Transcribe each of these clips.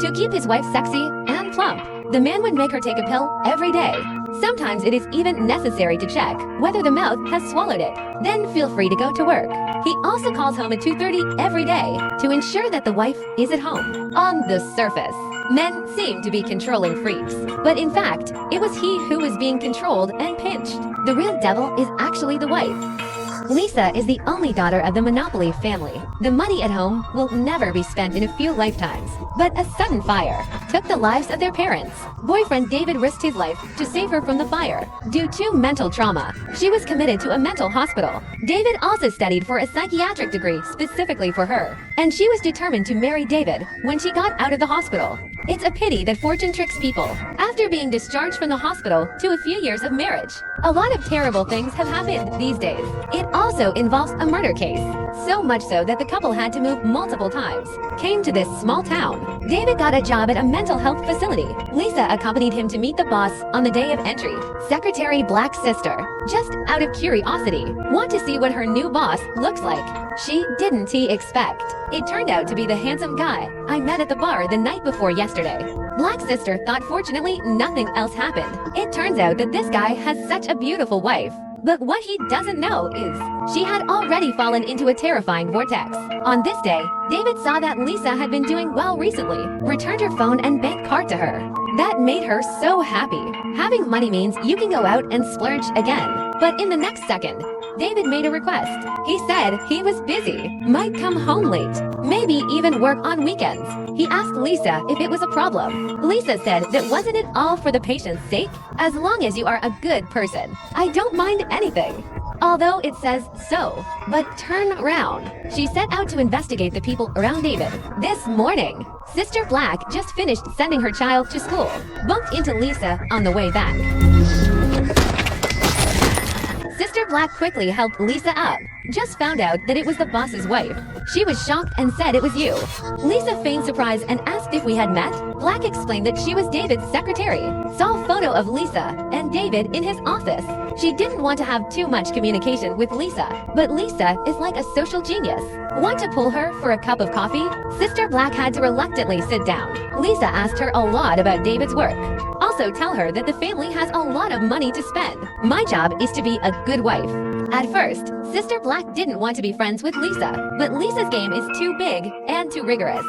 To keep his wife sexy and plump, the man would make her take a pill every day. Sometimes it is even necessary to check whether the mouth has swallowed it. Then feel free to go to work. He also calls home at 2:30 every day to ensure that the wife is at home. On the surface, men seem to be controlling freaks, but in fact, it was he who was being controlled and pinched. The real devil is actually the wife. Lisa is the only daughter of the Monopoly family. The money at home will never be spent in a few lifetimes. But a sudden fire took the lives of their parents. Boyfriend David risked his life to save her from the fire. Due to mental trauma, she was committed to a mental hospital. David also studied for a psychiatric degree specifically for her, and she was determined to marry David when she got out of the hospital. It's a pity that fortune tricks people. After being discharged from the hospital to a few years of marriage, a lot of terrible things have happened these days. It also involves a murder case, so much so that the couple had to move multiple times. Came to this small town. David got a job at a mental health facility. Lisa accompanied him to meet the boss on the day of entry, Secretary Black's sister. Just out of curiosity, want to see what her new boss looks like. She didn't expect. It turned out to be the handsome guy I met at the bar the night before yesterday. Black's sister thought fortunately nothing else happened. It turns out that this guy has such a beautiful wife. But what he doesn't know is she had already fallen into a terrifying vortex. On this day, David saw that Lisa had been doing well recently, returned her phone and bank card to her. That made her so happy. Having money means you can go out and splurge again. But in the next second, David made a request. He said he was busy, might come home late, maybe even work on weekends. He asked Lisa if it was a problem. Lisa said that wasn't it all for the patient's sake? As long as you are a good person, I don't mind anything. Although it says so, but turn around. She set out to investigate the people around David. This morning, Sister Black just finished sending her child to school, bumped into Lisa on the way back. Sister Black quickly helped Lisa up. Just found out that it was the boss's wife. She was shocked and said it was you. Lisa feigned surprise and asked if we had met. Black explained that she was David's secretary. Saw a photo of Lisa and David in his office. She didn't want to have too much communication with Lisa, but Lisa is like a social genius. Want to pull her for a cup of coffee? Sister Black had to reluctantly sit down. Lisa asked her a lot about David's work. Also tell her that the family has a lot of money to spend. My job is to be a good wife. At first, Sister Black didn't want to be friends with Lisa, but Lisa's game is too big and too rigorous.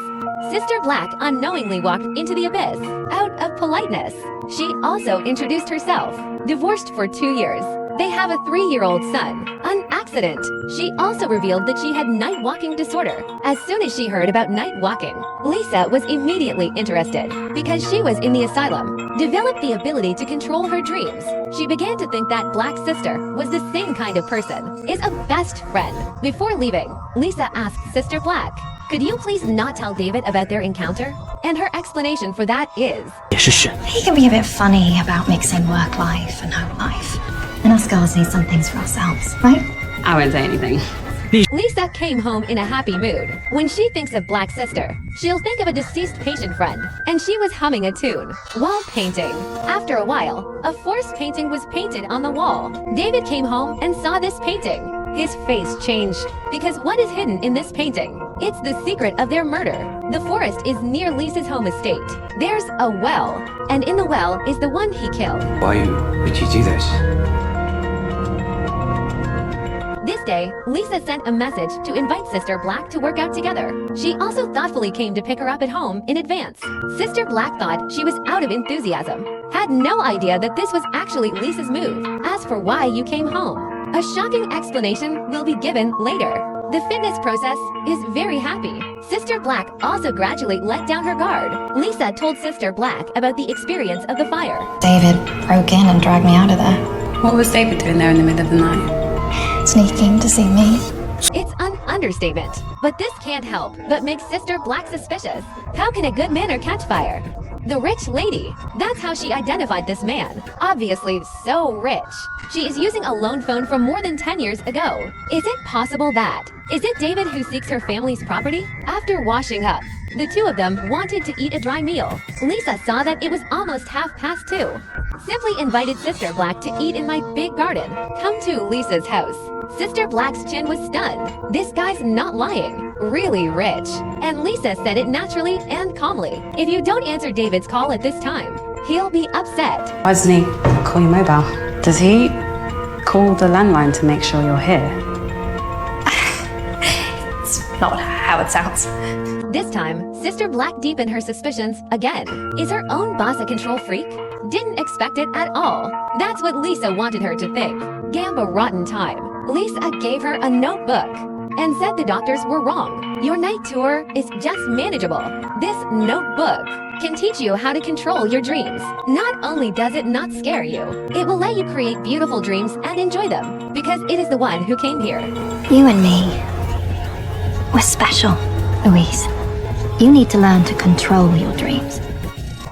Sister Black unknowingly walked into the abyss, out of politeness. She also introduced herself. Divorced for 2 years. They have a 3-year-old son. An accident. She also revealed that she had night walking disorder. As soon as she heard about night walking, Lisa was immediately interested because she was in the asylum. Developed the ability to control her dreams. She began to think that Black's sister was the same kind of person, is a best friend. Before leaving, Lisa asked Sister Black, "Could you please not tell David about their encounter?" And her explanation for that is, he can be a bit funny about mixing work life and home life. And us girls need some things for ourselves, right? I wouldn't say anything. Lisa came home in a happy mood. When she thinks of Black's sister, she'll think of a deceased patient friend, and she was humming a tune. Wall painting. After a while, a forest painting was painted on the wall. David came home and saw this painting. His face changed, because what is hidden in this painting? It's the secret of their murder. The forest is near Lisa's home estate. There's a well, and in the well is the one he killed. Why would you do this? This day, Lisa sent a message to invite Sister Black to work out together. She also thoughtfully came to pick her up at home in advance. Sister Black thought she was out of enthusiasm. Had no idea that this was actually Lisa's move. As for why you came home, a shocking explanation will be given later. The fitness process is very happy. Sister Black also gradually let down her guard. Lisa told Sister Black about the experience of the fire. David broke in and dragged me out of there. What was David doing there in the middle of the night? Sneaking to see me. It's an understatement, but this can't help but make Sister Black suspicious. How can a good manner catch fire? The rich lady. That's how she identified this man. Obviously so rich. She is using a loan phone from more than 10 years ago. Is it possible that? Is it David who seeks her family's property? After washing up, the two of them wanted to eat a dry meal. Lisa saw that it was almost 2:30. Simply invited Sister Black to eat in my big garden. Come to Lisa's house. Sister Black's chin was stunned. This guy's not lying. really rich. And Lisa said it naturally and calmly. If you don't answer David's call at this time, he'll be upset. Why doesn't he call your mobile? Does he call the landline to make sure you're here? It's not how it sounds. This time, Sister Black deepened her suspicions again. Is her own boss a control freak? Didn't expect it at all. That's what Lisa wanted her to think. Gamba rotten time. Lisa gave her a notebook and said the doctors were wrong. Your night tour is just manageable. This notebook can teach you how to control your dreams. Not only does it not scare you, it will let you create beautiful dreams and enjoy them, because it is the one who came here. You and me, we're special, Louise. You need to learn to control your dreams.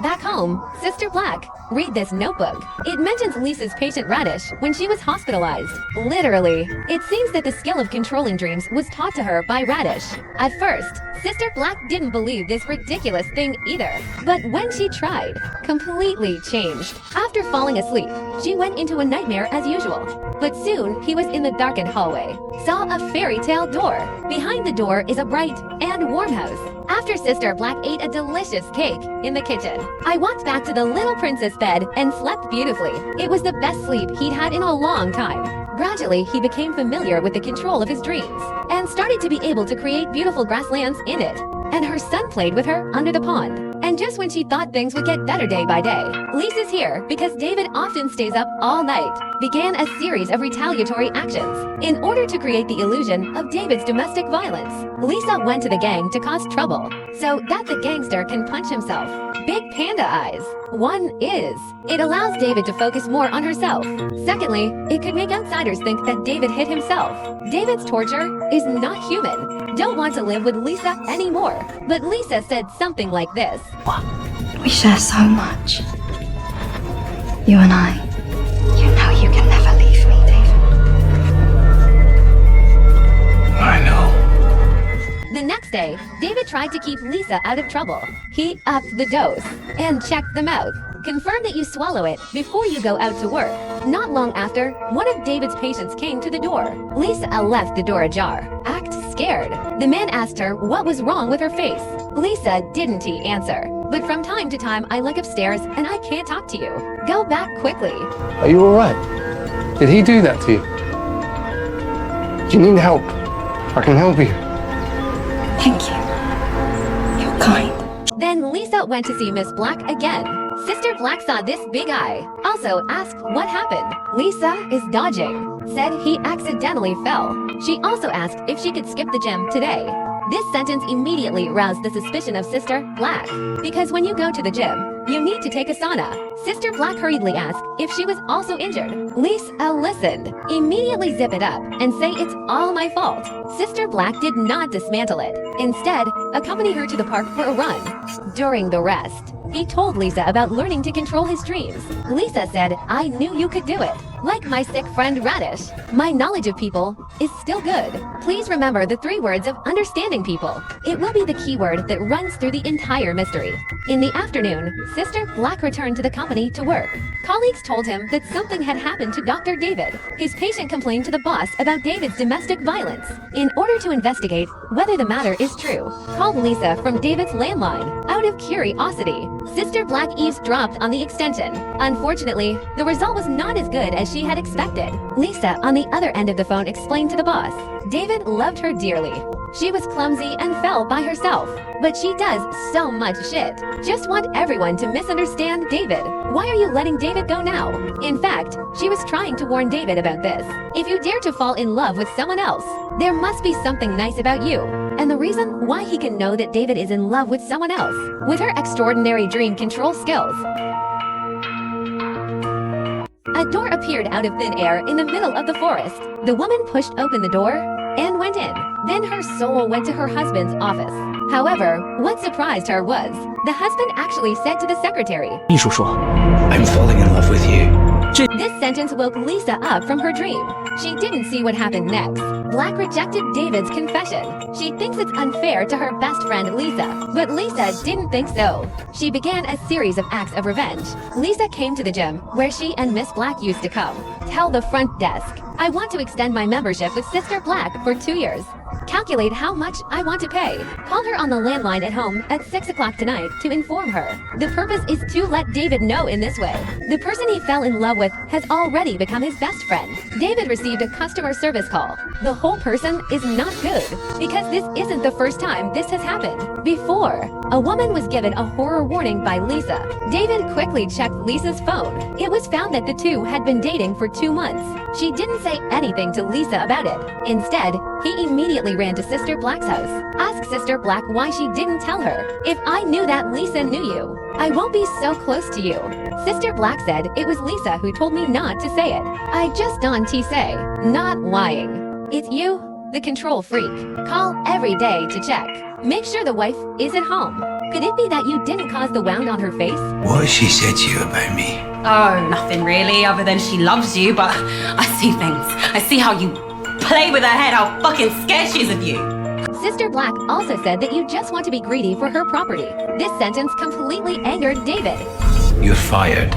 Back home, Sister Black, read this notebook. It mentions Lisa's patient Radish when she was hospitalized. Literally, it seems that the skill of controlling dreams was taught to her by Radish. At first, Sister Black didn't believe this ridiculous thing either. But when she tried, completely changed. After falling asleep, she went into a nightmare as usual. But soon, he was in the darkened hallway. Saw a fairy tale door. Behind the door is a bright and warm house. After Sister Black ate a delicious cake in the kitchen, I walked back to the little princess bed and slept beautifully. It was the best sleep he'd had in a long time. Gradually, he became familiar with the control of his dreams and started to be able to create beautiful grasslands in it. And her son played with her under the pond. And just when she thought things would get better day by day, Lisa's here because David often stays up all night, began a series of retaliatory actions in order to create the illusion of David's domestic violence. Lisa went to the gang to cause trouble so that the gangster can punch himself. Big panda eyes. One is. It allows David to focus more on herself. Secondly, it could make outsiders think that David hit himself. David's torture is not human. Don't want to live with Lisa anymore. But Lisa said something like this. We share so much. You and I. You know you can never leave me, David. I know. The next day, David tried to keep Lisa out of trouble. He upped the dose and checked the mouth. Confirm that you swallow it before you go out to work. Not long after, one of David's patients came to the door. Lisa left the door ajar. Act scared. The man asked her what was wrong with her face. Lisa didn't answer. But from time to time, I look upstairs and I can't talk to you. Go back quickly. Are you alright? Did he do that to you? Do you need help? I can help you. Thank you. You're kind. Then Lisa went to see Miss Black again. Sister Black saw this big eye. Also asked what happened. Lisa is dodging. Said he accidentally fell. She also asked if she could skip the gym today. This sentence immediately roused the suspicion of Sister Black. Because when you go to the gym, you need to take a sauna. Sister Black hurriedly asked if she was also injured. Lisa listened. Immediately zip it up and say it's all my fault. Sister Black did not dismantle it. Instead, accompany her to the park for a run. During the rest, he told Lisa about learning to control his dreams. Lisa said, I knew you could do it. Like my sick friend Radish, my knowledge of people is still good. Please remember the 3 words of understanding people. It will be the key word that runs through the entire mystery. In the afternoon, Sister Black returned to the company to work. Colleagues told him that something had happened to Dr. David. His patient complained to the boss about David's domestic violence. In order to investigate whether the matter is true, called Lisa from David's landline. Out of curiosity, Sister Black eavesdropped on the extension. Unfortunately, the result was not as good as she had expected. Lisa, on the other end of the phone, explained to the boss. David loved her dearly. She was clumsy and fell by herself. But she does so much shit. Just want everyone to misunderstand David. Why are you letting David go now? In fact, she was trying to warn David about this. If you dare to fall in love with someone else, there must be something nice about you. And the reason why he can know that David is in love with someone else. With her extraordinary dream control skills, a door appeared out of thin air in the middle of the forest. The woman pushed open the door and went in. Then her soul went to her husband's office. However, what surprised her was, the husband actually said to the secretary, 秘书说 I'm falling in love with you. This sentence woke Lisa up from her dream. She didn't see what happened next. Black rejected David's confession. She thinks it's unfair to her best friend Lisa, but Lisa didn't think so. She began a series of acts of revenge. Lisa came to the gym, where she and Miss Black used to come. Tell the front desk, I want to extend my membership with Sister Black for 2 years. Calculate how much I want to pay. Call her on the landline at home at 6 o'clock tonight to inform her. The purpose is to let David know in this way. The person he fell in love with has already become his best friend. David received a customer service call. The whole person is not good, because this isn't the first time this has happened. Before, a woman was given a horror warning by Lisa. David quickly checked Lisa's phone. It was found that the two had been dating for 2 months. She didn't say anything to Lisa about it. Instead, he immediately ran to Sister Black's house. Asked Sister Black why she didn't tell her. If I knew that Lisa knew you, I won't be so close to you. Sister Black said it was Lisa who told me not to say it. I just don't say, not lying. It's you, the control freak. Call every day to check. Make sure the wife is at home. Could it be that you didn't cause the wound on her face? What has she said to you about me? Oh, nothing really, other than she loves you, but I see things. I see how you play with her head, how fucking scared she is of you. Sister Black also said that you just want to be greedy for her property. This sentence completely angered David. You're fired.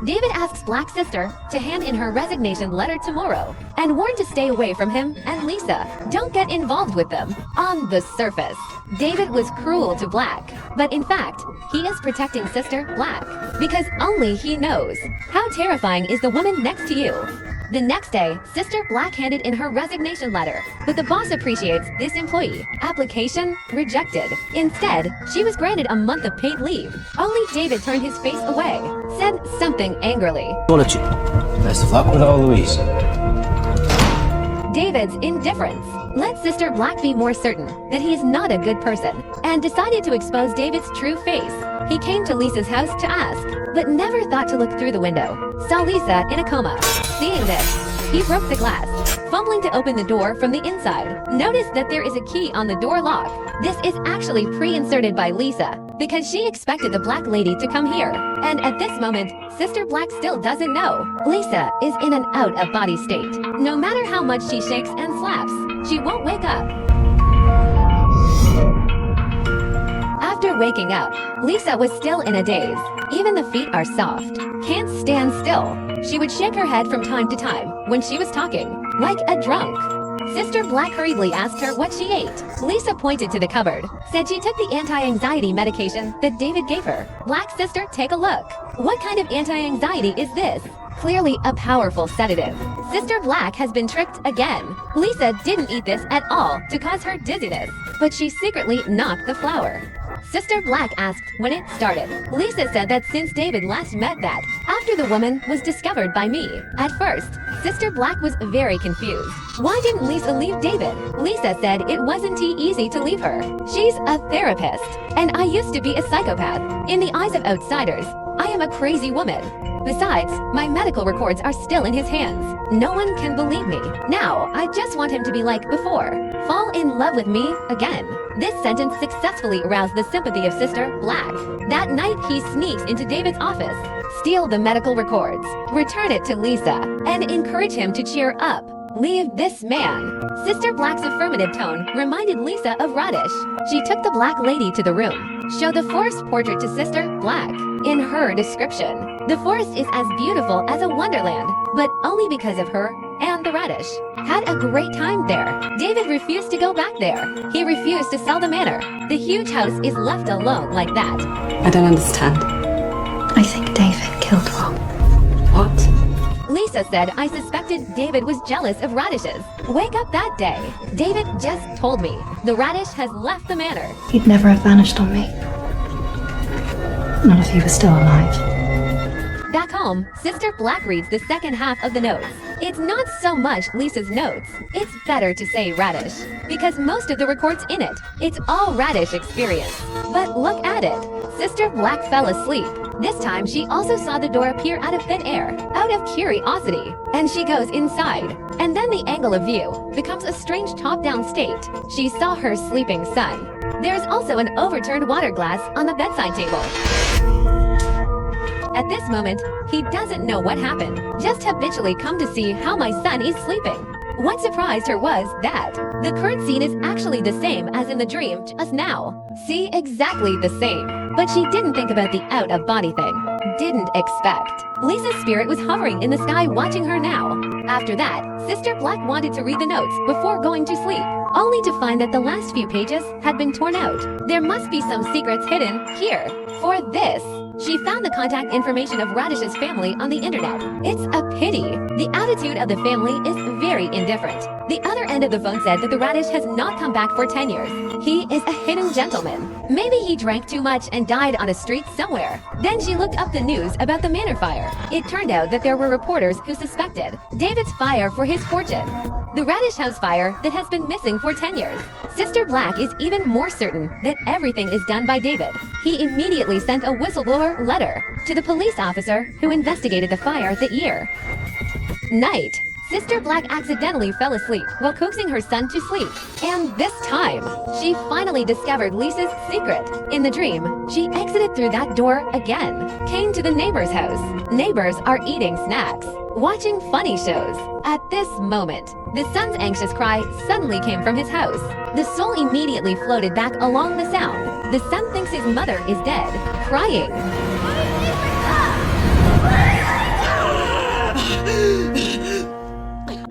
David asks Black's sister to hand in her resignation letter tomorrow and warned to stay away from him and Lisa. Don't get involved with them. On the surface, David was cruel to Black, but in fact, he is protecting Sister Black because only he knows. How terrifying is the woman next to you? The next day, Sister Black handed in her resignation letter, but the boss appreciates this employee. Application rejected. Instead, she was granted a month of paid leave. Only David turned his face away, said something angrily. Best of luck with it all, Louise. David's indifference let Sister Black be more certain that he is not a good person and decided to expose David's true face. He came to Lisa's house to ask, but never thought to look through the window. Saw Lisa in a coma. Seeing this, he broke the glass, fumbling to open the door from the inside. Noticed that there is a key on the door lock. This is actually pre-inserted by Lisa because she expected the Black lady to come here. And at this moment, Sister Black still doesn't know. Lisa is in an out-of-body state. No matter how much she shakes and slaps, she won't wake up. After waking up, Lisa was still in a daze. Even the feet are soft. Can't stand still. She would shake her head from time to time when she was talking, like a drunk. Sister Black hurriedly asked her what she ate. Lisa pointed to the cupboard, said she took the anti-anxiety medication that David gave her. Black's sister, take a look. What kind of anti-anxiety is this? Clearly a powerful sedative. Sister Black has been tricked again. Lisa didn't eat this at all to cause her dizziness, but she secretly knocked the flour. Sister Black asked when it started. Lisa said that since David last met that, after the woman was discovered by me. At first, Sister Black was very confused. Why didn't Lisa leave David? Lisa said it wasn't easy to leave her. She's a therapist, and I used to be a psychopath. In the eyes of outsiders, I am a crazy woman. Besides, my medical records are still in his hands. No one can believe me. Now, I just want him to be like before. Fall in love with me again. This sentence successfully aroused the sympathy of Sister Black. That night, he sneaks into David's office, steal the medical records, return it to Lisa, and encourage him to cheer up. Leave this man. Sister Black's affirmative tone reminded Lisa of Radish. She took the Black lady to the room, showed the forest portrait to Sister Black. In her description, the forest is as beautiful as a wonderland, but only because of her and the Radish. Had a great time there. David refused to go back there. He refused to sell the manor. The huge house is left alone like that. I don't understand. I think David killed Rob. What? Lisa said I suspected David was jealous of radishes. Wake up that day. David just told me the radish has left the manor. He'd never have vanished on me. Not if he was still alive. Back home, Sister Black reads the second half of the notes. It's not so much Lisa's notes. It's better to say radish, because most of the records in it, it's all radish experience. But look at it. Sister Black fell asleep. This time she also saw the door appear out of thin air, out of curiosity, and she goes inside. And then the angle of view becomes a strange top-down state. She saw her sleeping son. There's also an overturned water glass on the bedside table. At this moment, he doesn't know what happened. Just habitually come to see how my son is sleeping. What surprised her was that the current scene is actually the same as in the dream just now. See, exactly the same. But she didn't think about the out-of-body thing. Didn't expect. Lisa's spirit was hovering in the sky watching her now. After that, Sister Black wanted to read the notes before going to sleep. only to find that the last few pages had been torn out. There must be some secrets hidden here. For this, she found the contact information of Radish's family on the internet. It's a pity. The attitude of the family is very indifferent. The other end of the phone said that the Radish has not come back for 10 years. He is a hidden gentleman. Maybe he drank too much and died on a street somewhere. Then she looked up the news about the manor fire. It turned out that there were reporters who suspected David's fire for his fortune. The Radish house fire that has been missing for 10 years. Sister Black is even more certain that everything is done by David. He immediately sent a whistleblower letter to the police officer who investigated the fire that year. Night. Sister Black accidentally fell asleep while coaxing her son to sleep. And this time, she finally discovered Lisa's secret. In the dream, she exited through that door again, came to the neighbor's house. Neighbors are eating snacks, watching funny shows. At this moment, the son's anxious cry suddenly came from his house. The soul immediately floated back along the sound. The son thinks his mother is dead, crying.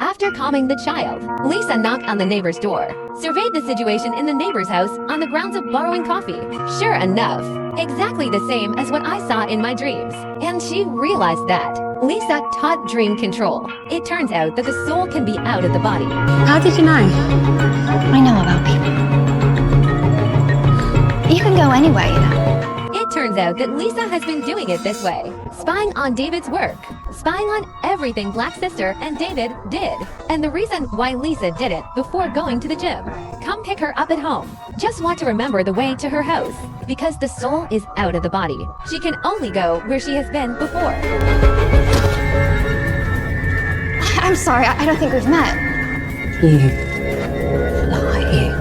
After calming the child, Lisa knocked on the neighbor's door, surveyed the situation in the neighbor's house on the grounds of borrowing coffee. Sure enough, exactly the same as what I saw in my dreams. And she realized that. Lisa taught dream control. It turns out that the soul can be out of the body. How did you know? I know about people. You can go anywhere, you know. It turns out that Lisa has been doing it this way, spying on David's work, spying on everything Black Sister and David did. And the reason why Lisa did it before going to the gym. Come pick her up at home. Just want to remember the way to her house, because the soul is out of the body. She can only go where she has been before. I'm sorry, I don't think we've met. You lying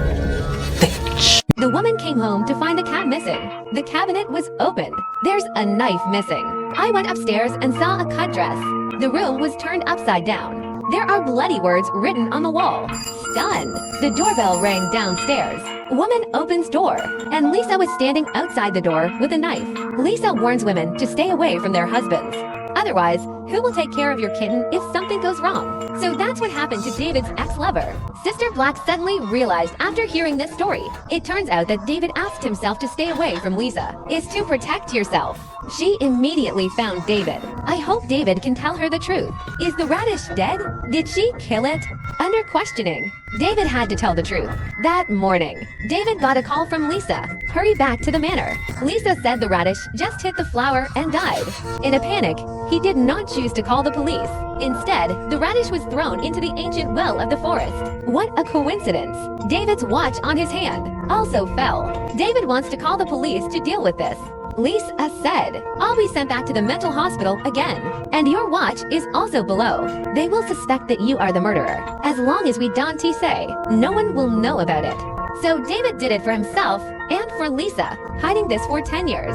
bitch. The woman came home to find the cat missing. The cabinet was opened. There's a knife missing. I went upstairs and saw a cut dress. The room was turned upside down. There are bloody words written on the wall. Stunned. The doorbell rang downstairs. Woman opens door, and Lisa was standing outside the door with a knife. Lisa warns women to stay away from their husbands. Otherwise, who will take care of your kitten if something goes wrong? So that's what happened to David's ex-lover. Sister Black suddenly realized after hearing this story. It turns out that David asked himself to stay away from Lisa is to protect yourself. She immediately found David. I hope David can tell her the truth. Is the Radish dead? Did she kill it? Under questioning, David had to tell the truth. That morning, David got a call from Lisa. Hurry back to the manor. Lisa said the Radish just hit the flower and died. In a panic, he did not choose to call the police. Instead, the Radish was thrown into the ancient well of the forest. What a coincidence. David's watch on his hand also fell. David wants to call the police to deal with this. Lisa said, I'll be sent back to the mental hospital again. And your watch is also below. They will suspect that you are the murderer. As long as we don't say, no one will know about it. So David did it for himself and for Lisa, hiding this for 10 years.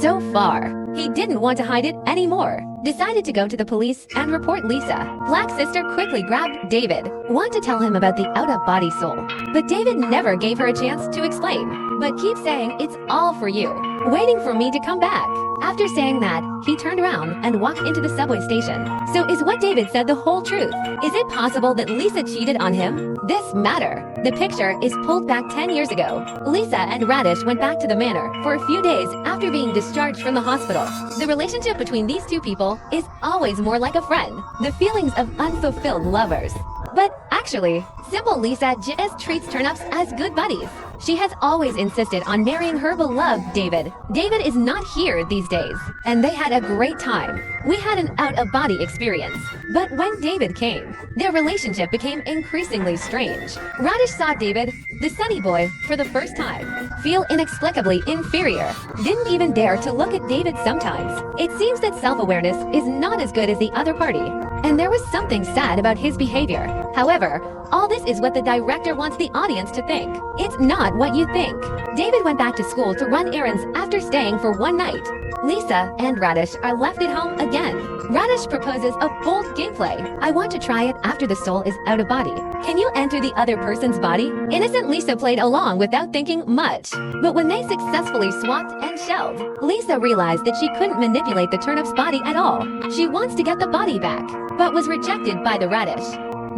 So far, he didn't want to hide it anymore. Decided to go to the police and report Lisa. Black Sister quickly grabbed David, want to tell him about the out-of-body soul. But David never gave her a chance to explain, but keeps saying it's all for you, waiting for me to come back. After saying that, he turned around and walked into the subway station. So is what David said the whole truth? Is it possible that Lisa cheated on him? This matter. The picture is pulled back 10 years ago. Lisa and Radish went back to the manor for a few days after being discharged from the hospital. The relationship between these two people is always more like a friend. The feelings of unfulfilled lovers. But actually, simple Lisa just treats turnips as good buddies. She has always insisted on marrying her beloved David. David is not here these days, and they had a great time. We had an out-of-body experience. But when David came, their relationship became increasingly strange. Radish saw David, the sunny boy, for the first time. Feel inexplicably inferior. Didn't even dare to look at David sometimes. It seems that self-awareness is not as good as the other party. And there was something sad about his behavior. However, all this is what the director wants the audience to think. It's not what you think. David went back to school to run errands after staying for one night. Lisa and Radish are left at home again. Radish proposes a bold gameplay. I want to try it after the soul is out of body. Can you enter the other person's body? Innocent Lisa played along without thinking much. But when they successfully swapped and shelved, Lisa realized that she couldn't manipulate the turnip's body at all. She wants to get the body back, but was rejected by the Radish.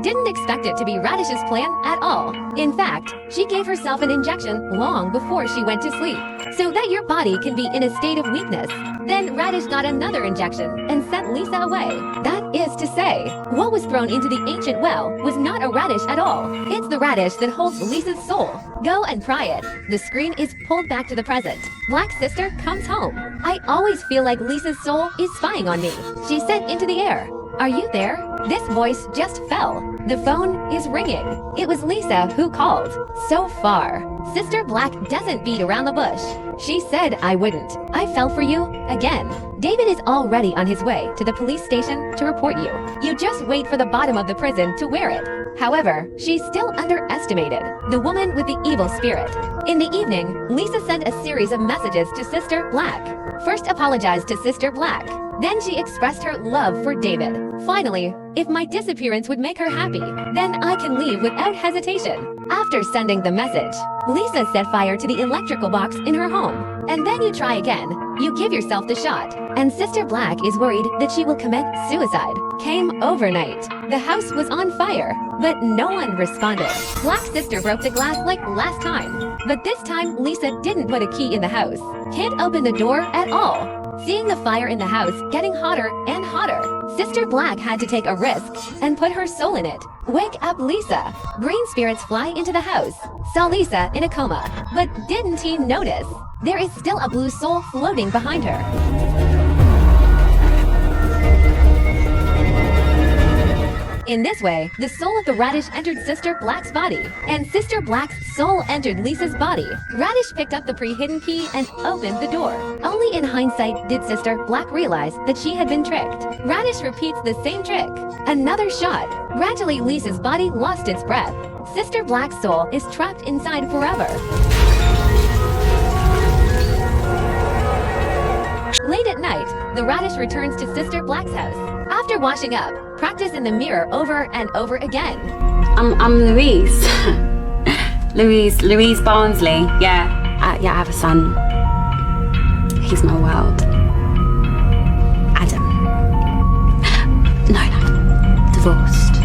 didn't expect it to be Radish's plan at all. In fact, she gave herself an injection long before she went to sleep, so that your body can be in a state of weakness. Then Radish got another injection and sent Lisa away. That is to say, what was thrown into the ancient well was not a radish at all. It's the radish that holds Lisa's soul. Go and pry it. The screen is pulled back to the present. Black sister comes home. I always feel like Lisa's soul is spying on me, she said into the air. Are you there? This voice just fell. The phone is ringing. It was Lisa who called. So far, Sister Black doesn't beat around the bush. She said I wouldn't. I fell for you again. David is already on his way to the police station to report you. You just wait for the bottom of the prison to wear it. However, she's still underestimated, the woman with the evil spirit. In the evening, Lisa sent a series of messages to Sister Black. First apologized to Sister Black. Then she expressed her love for David. Finally, if my disappearance would make her happy, then I can leave without hesitation. After sending the message, Lisa set fire to the electrical box in her home. And then you try again. You give yourself the shot. And Sister Black is worried that she will commit suicide. Came overnight. The house was on fire, but no one responded. Black sister broke the glass like last time. But this time, Lisa didn't put a key in the house. Can't open the door at all. Seeing the fire in the house getting hotter and hotter, Sister Black had to take a risk and put her soul in it. Wake up Lisa. Green spirits fly into the house. Saw Lisa in a coma, but didn't he notice? There is still a blue soul floating behind her. In this way, the soul of the radish entered Sister Black's body, and Sister Black's soul entered Lisa's body. Radish picked up the pre-hidden key and opened the door. Only in hindsight did Sister Black realize that she had been tricked. Radish repeats the same trick. Another shot. Gradually, Lisa's body lost its breath. Sister Black's soul is trapped inside forever. Late at night, the radish returns to Sister Black's house. After washing up, practice in the mirror over and over again. I'm Louise. Louise Barnsley. Yeah, I have a son. He's my world. Adam. No, divorced.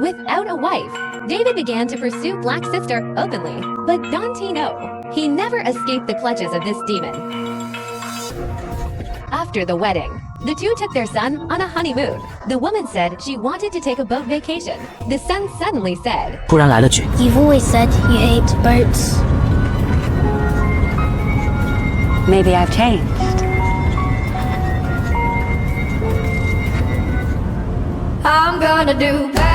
Without a wife, David began to pursue Black Sister openly, but don't he know, he never escaped the clutches of this demon. After the wedding, the two took their son on a honeymoon. The woman said she wanted to take a boat vacation. The son suddenly said, 突然来了句 You've always said you hate boats. Maybe I've changed. I'm gonna do bad.